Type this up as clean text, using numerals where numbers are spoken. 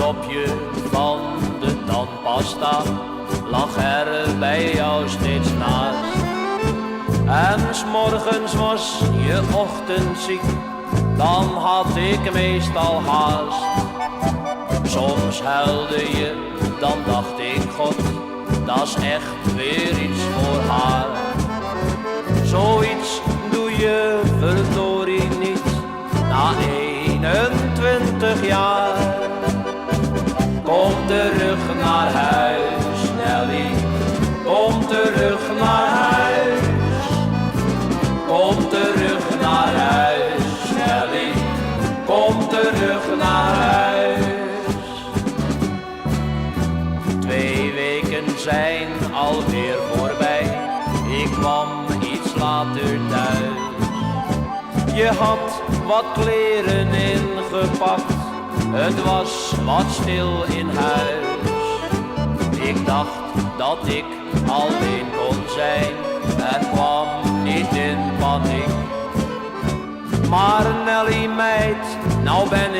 dopje van de tandpasta lag er bij jou steeds naast. En 's morgens was je ochtendziek, dan had ik meestal haast. Soms huilde je, dan dacht ik, God, dat's echt weer iets voor haar. Zoiets doe je verdorie niet na 21 jaar. Kom terug naar huis, Nelly, kom terug naar huis. Kom terug naar huis, Nelly, kom terug naar huis. 2 weken zijn alweer voorbij, ik kwam iets later thuis. Je had wat kleren ingepakt, het was wat stil in huis. Ik dacht dat ik alleen kon zijn en kwam niet in paniek. Maar Nelly meid, nou ben